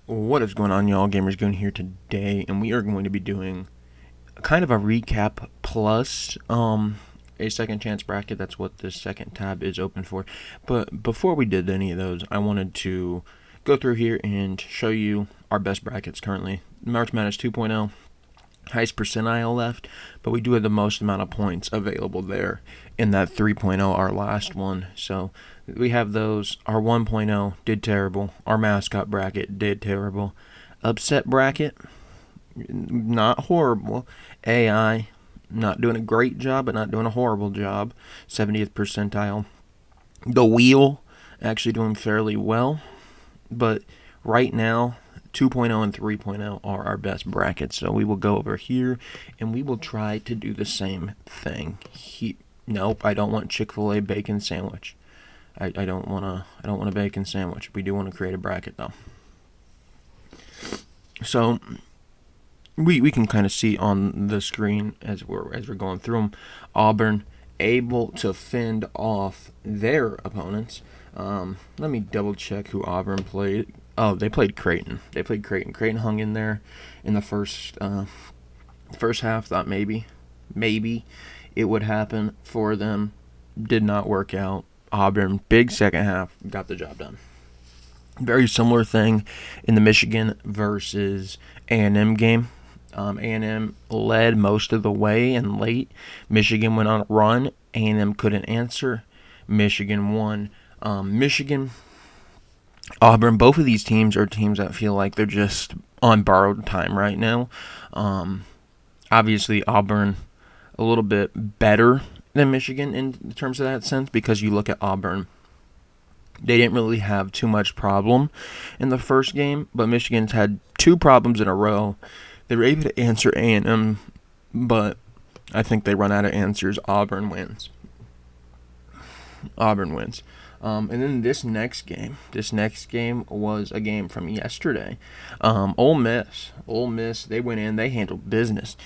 What is going on, y'all? Gamers Goon here today, and we are going to be doing kind of a recap plus a second chance bracket. That's what this second tab is open for. But before we did any of those, I wanted to go through here and show you our best brackets currently. March Madness 2.0, highest percentile left, but we do have the most amount of points available there in that 3.0, our last one. So we have those. Our 1.0 did terrible. Our mascot bracket did terrible. Upset bracket, not horrible. AI, not doing a great job, but not doing a horrible job. 70th percentile. The wheel, actually doing fairly well, but right now 2.0 and 3.0 are our best brackets. So we will go over here and we will try to do the same thing. Nope, I don't want Chick-fil-A bacon sandwich. I don't want a bacon sandwich. We do want to create a bracket though. So we can kind of see on the screen as we're going through them. Auburn able to fend off their opponents. Let me double check who Auburn played. Oh, they played Creighton. Creighton hung in there in the first half. Thought maybe it would happen for them. Did not work out. Auburn, big second half, got the job done. Very similar thing in the Michigan versus A&M game. A&M led most of the way and late. Michigan went on a run. A&M couldn't answer. Michigan won. Auburn, both of these teams are teams that feel like they're just on borrowed time right now. Obviously, Auburn a little bit better than Michigan in terms of that sense, because you look at Auburn, they didn't really have too much problem in the first game, but Michigan's had two problems in a row. They were able to answer A&M, but I think they run out of answers. Auburn wins. And then this next game was a game from yesterday. Ole Miss, they went in, they handled business.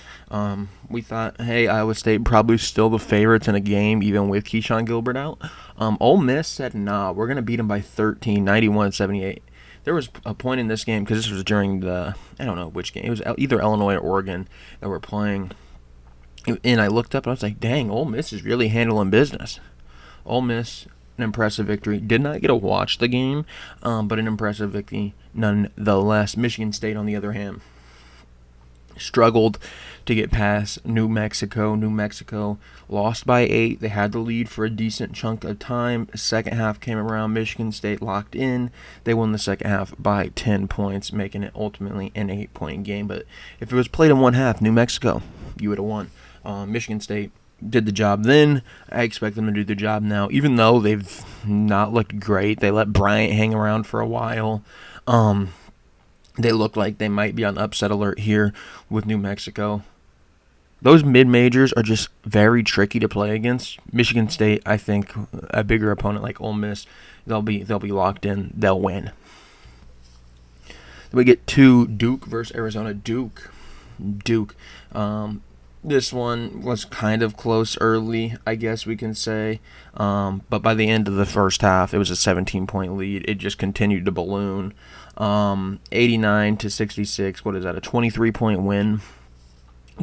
We thought, hey, Iowa State probably still the favorites in a game, even with Keyshawn Gilbert out. Ole Miss said, nah, we're going to beat them by 13, 91-78. There was a point in this game, because this was during I don't know which game. It was either Illinois or Oregon that were playing. And I looked up and I was like, dang, Ole Miss is really handling business. Ole Miss, an impressive victory. Did not get to watch the game, but an impressive victory nonetheless. Michigan State, on the other hand, struggled to get past New Mexico. New Mexico lost by 8. They had the lead for a decent chunk of time. Second half came around. Michigan State locked in. They won the second half by 10 points, making it ultimately an 8-point game. But if it was played in one half, New Mexico, you would have won. Michigan State did the job then. I expect them to do the job now, even though they've not looked great. They let Bryant hang around for a while. They look like they might be on upset alert here with New Mexico. Those mid-majors are just very tricky to play against. Michigan State, I think, a bigger opponent like Ole Miss, they'll be locked in. They'll win. We get to Duke versus Arizona. Duke. This one was kind of close early, I guess we can say. But by the end of the first half, it was a 17-point lead. It just continued to balloon. 89-66. What is that? A 23-point win.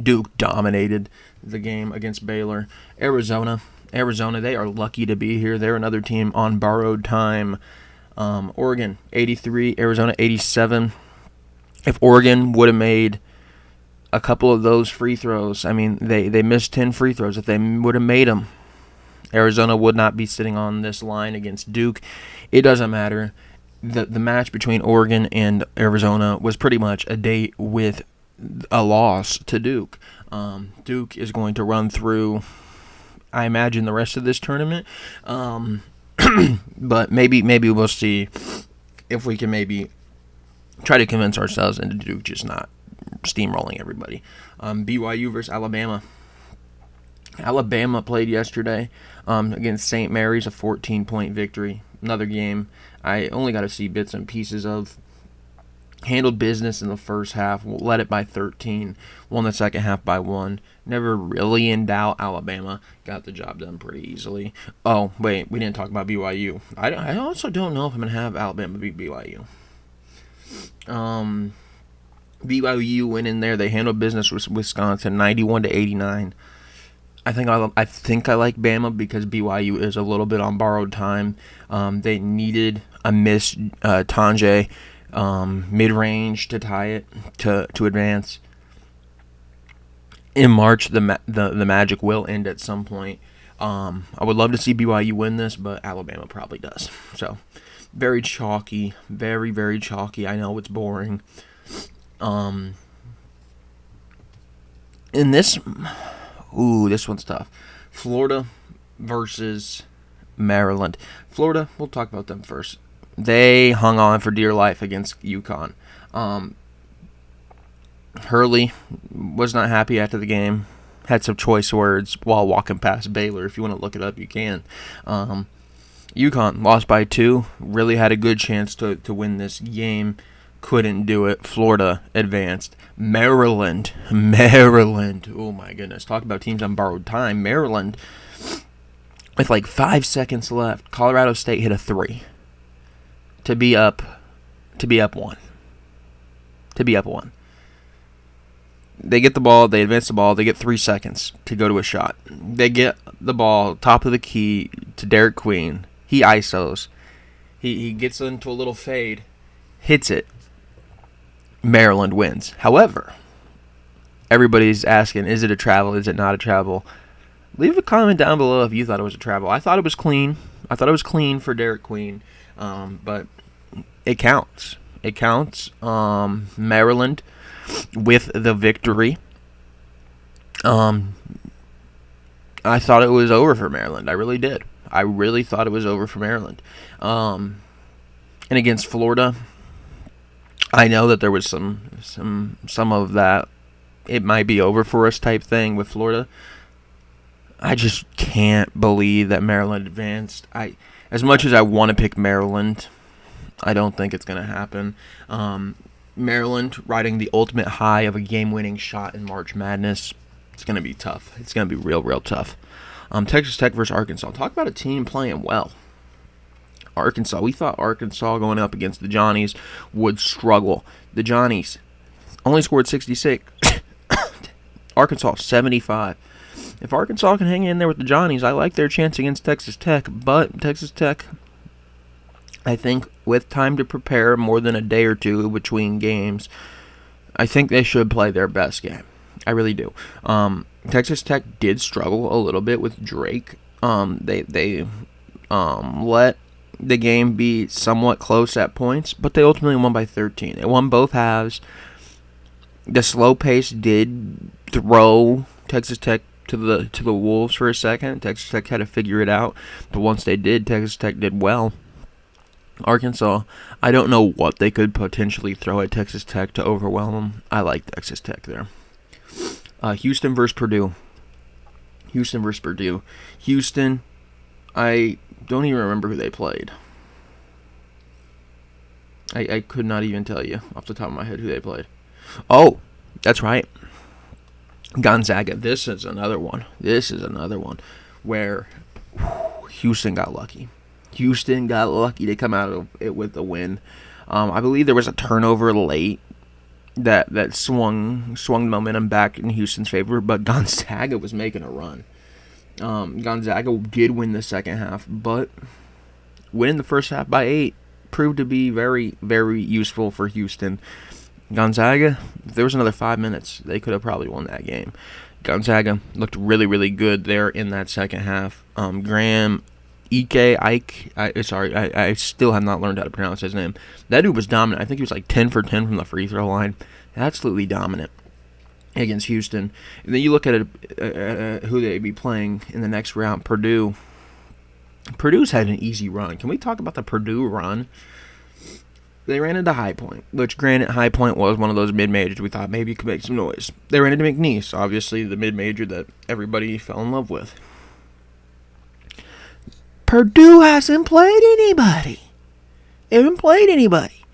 Duke dominated the game against Baylor. Arizona, they are lucky to be here. They're another team on borrowed time. Oregon, 83. Arizona, 87. If Oregon would have made a couple of those free throws, I mean, they missed 10 free throws. If they would have made them, Arizona would not be sitting on this line against Duke. It doesn't matter. The match between Oregon and Arizona was pretty much a date with a loss to Duke. Duke is going to run through, I imagine, the rest of this tournament. But maybe we'll see if we can maybe try to convince ourselves into Duke just not steamrolling everybody. BYU versus Alabama. Alabama played yesterday against St. Mary's, a 14-point victory. Another game I only got to see bits and pieces of. Handled business in the first half, led it by 13, won the second half by 1. Never really in doubt. Alabama got the job done pretty easily. Oh, wait, we didn't talk about BYU. I also don't know if I'm going to have Alabama beat BYU. Um, BYU went in there. They handled business with Wisconsin, 91-89. I think I like Bama because BYU is a little bit on borrowed time. They needed a miss Tanjay mid range to tie it to advance. In March, the magic will end at some point. I would love to see BYU win this, but Alabama probably does. So very chalky, very very chalky. I know it's boring. Um, in this, this one's tough. Florida versus Maryland. Florida, we'll talk about them first. They hung on for dear life against UConn. Hurley was not happy after the game. Had some choice words while walking past Baylor. If you want to look it up, you can. UConn lost by 2. Really had a good chance to win this game. Couldn't do it. Florida advanced. Maryland. Oh my goodness. Talk about teams on borrowed time. Maryland, with like 5 seconds left, Colorado State hit a 3 to be up 1. They get the ball, they advance the ball, they get 3 seconds to go to a shot. They get the ball, top of the key, to Derek Queen. He ISOs. He gets into a little fade, hits it. Maryland wins. However, everybody's asking, is it a travel? Is it not a travel? Leave a comment down below if you thought it was a travel. I thought it was clean. I thought it was clean for Derek Queen. But it counts. It counts. Maryland with the victory. I thought it was over for Maryland. I really did. I really thought it was over for Maryland. And against Florida, I know that there was some of that it might be over for us type thing with Florida. I just can't believe that Maryland advanced. As much as I want to pick Maryland, I don't think it's going to happen. Maryland riding the ultimate high of a game-winning shot in March Madness. It's going to be tough. It's going to be real, real tough. Texas Tech versus Arkansas. Talk about a team playing well. Arkansas. We thought Arkansas going up against the Johnnies would struggle. The Johnnies only scored 66. Arkansas 75. If Arkansas can hang in there with the Johnnies, I like their chance against Texas Tech. But Texas Tech, I think with time to prepare, more than a day or two between games, I think they should play their best game. I really do. Texas Tech did struggle a little bit with Drake. They let the game be somewhat close at points, but they ultimately won by 13. They won both halves. The slow pace did throw Texas Tech to the wolves for a second. Texas Tech had to figure it out, but once they did, Texas Tech did well. Arkansas, I don't know what they could potentially throw at Texas Tech to overwhelm them. I like Texas Tech there. Houston versus Purdue. Houston, I don't even remember who they played. I could not even tell you off the top of my head who they played. Oh, that's right. Gonzaga. This is another one where Houston got lucky. Houston got lucky to come out of it with a win. I believe there was a turnover late that swung the momentum back in Houston's favor, but Gonzaga was making a run. Gonzaga did win the second half, but winning the first half by 8 proved to be very, very useful for Houston. Gonzaga, if there was another 5 minutes, they could have probably won that game. Gonzaga looked really, really good there in that second half. Graham Ike, I still have not learned how to pronounce his name. That dude was dominant. I think he was like 10 for 10 from the free throw line. Absolutely dominant against Houston. And then you look at who they'd be playing in the next round, Purdue. Purdue's had an easy run. Can we talk about the Purdue run? They ran into High Point, which granted High Point was one of those mid-majors we thought maybe could make some noise. They ran into McNeese, obviously the mid-major that everybody fell in love with. Purdue hasn't played anybody. They haven't played anybody.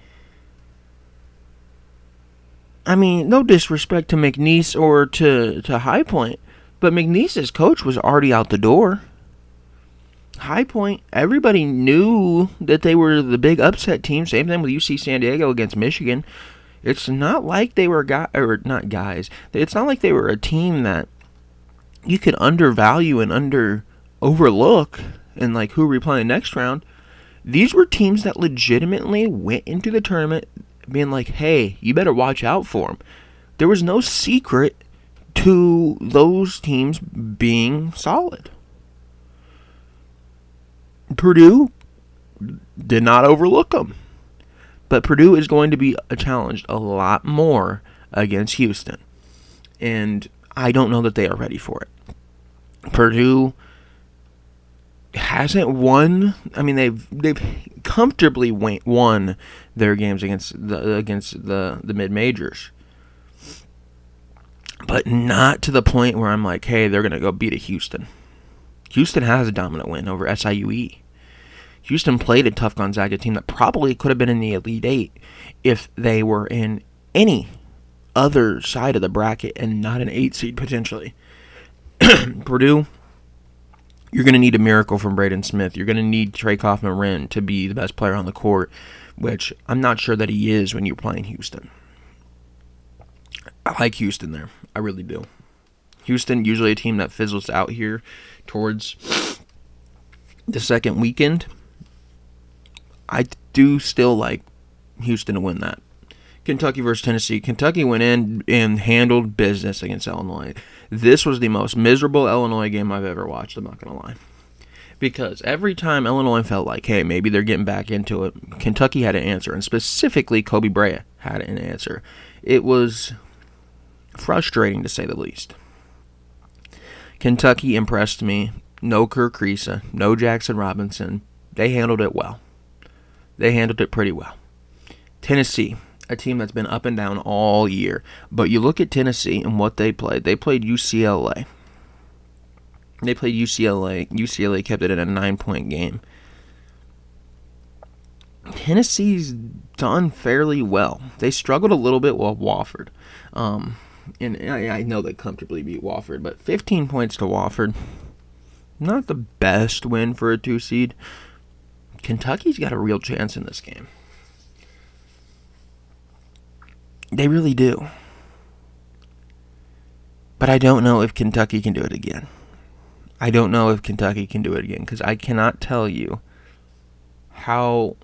I mean, no disrespect to McNeese or to High Point, but McNeese's coach was already out the door. High Point, everybody knew that they were the big upset team. Same thing with UC San Diego against Michigan. It's not like they were not guys. It's not like they were a team that you could undervalue and overlook and like who we playing next round. These were teams that legitimately went into the tournament being like, hey, you better watch out for them. There was no secret to those teams being solid. Purdue did not overlook them. But Purdue is going to be challenged a lot more against Houston. And I don't know that they are ready for it. Purdue hasn't won. I mean, they've comfortably won their games against the mid majors, but not to the point where I'm like, hey, they're gonna go beat a Houston. Houston has a dominant win over SIUE. Houston played a tough Gonzaga team that probably could have been in the Elite Eight if they were in any other side of the bracket and not an 8 seed potentially. Purdue, you're going to need a miracle from Braden Smith. You're going to need Trey Kaufman-Renn to be the best player on the court, which I'm not sure that he is when you're playing Houston. I like Houston there. I really do. Houston, usually a team that fizzles out here towards the second weekend. I do still like Houston to win that. Kentucky versus Tennessee. Kentucky went in and handled business against Illinois. This was the most miserable Illinois game I've ever watched, I'm not going to lie. Because every time Illinois felt like, hey, maybe they're getting back into it, Kentucky had an answer, and specifically Kobe Bryant had an answer. It was frustrating, to say the least. Kentucky impressed me. No Kerr Kriisa, no Jackson Robinson. They handled it well. They handled it pretty well. Tennessee, a team that's been up and down all year. But you look at Tennessee and what they played. They played UCLA. UCLA kept it in a 9-point game. Tennessee's done fairly well. They struggled a little bit with Wofford. And I know they comfortably beat Wofford, but 15 points to Wofford. Not the best win for a 2 seed. Kentucky's got a real chance in this game. They really do. But I don't know if Kentucky can do it again. Because I cannot tell you how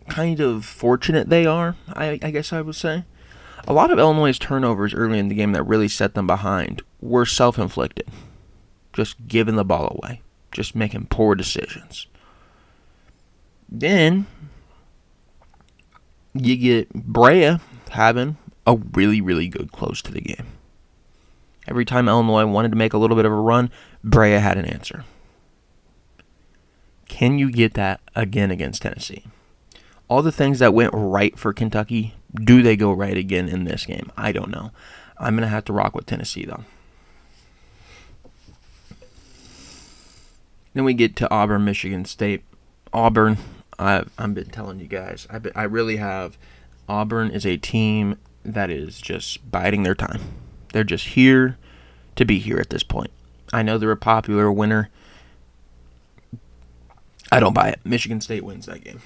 kind of fortunate they are, I guess I would say. A lot of Illinois' turnovers early in the game that really set them behind were self-inflicted. Just giving the ball away. Just making poor decisions. Then you get Brea having a really, really good close to the game. Every time Illinois wanted to make a little bit of a run, Brea had an answer. Can you get that again against Tennessee? All the things that went right for Kentucky, do they go right again in this game? I don't know. I'm going to have to rock with Tennessee, though. Then we get to Auburn, Michigan State. Auburn, I've been telling you guys. I really have. Auburn is a team that is just biding their time. They're just here to be here at this point. I know they're a popular winner. I don't buy it. Michigan State wins that game.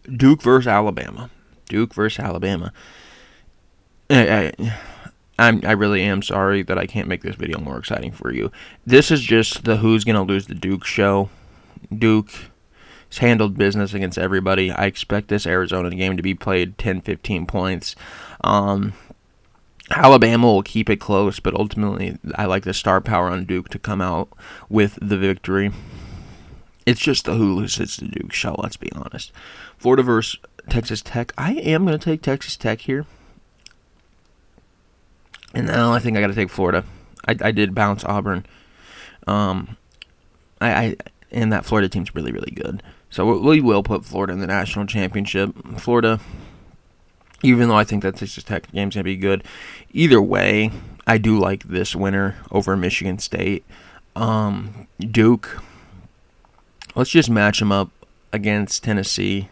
Duke versus Alabama. I really am sorry that I can't make this video more exciting for you. This is just the who's going to lose the Duke show. Duke has handled business against everybody. I expect this Arizona game to be played 10-15 points. Alabama will keep it close, but ultimately I like the star power on Duke to come out with the victory. It's just the who loses the Duke show, let's be honest. Florida versus Texas Tech. I am going to take Texas Tech here. And now I think I got to take Florida. I did bounce Auburn. And that Florida team's really, really good. So we will put Florida in the national championship. Florida, even though I think that Texas Tech game's going to be good, either way, I do like this winner over Michigan State. Duke, let's just match them up against Tennessee.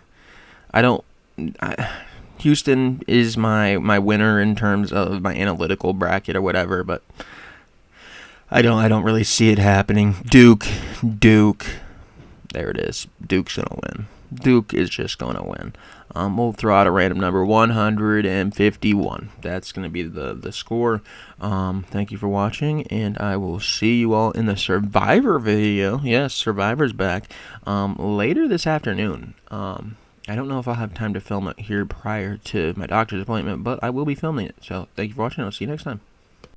Houston is my winner in terms of my analytical bracket or whatever, but I don't really see it happening. Duke. There it is. Duke's gonna win. Duke is just gonna win. We'll throw out a random number, 151. That's gonna be the score. Thank you for watching, and I will see you all in the Survivor video. Yes, Survivor's back. Later this afternoon. I don't know if I'll have time to film it here prior to my doctor's appointment, but I will be filming it. So thank you for watching. I'll see you next time.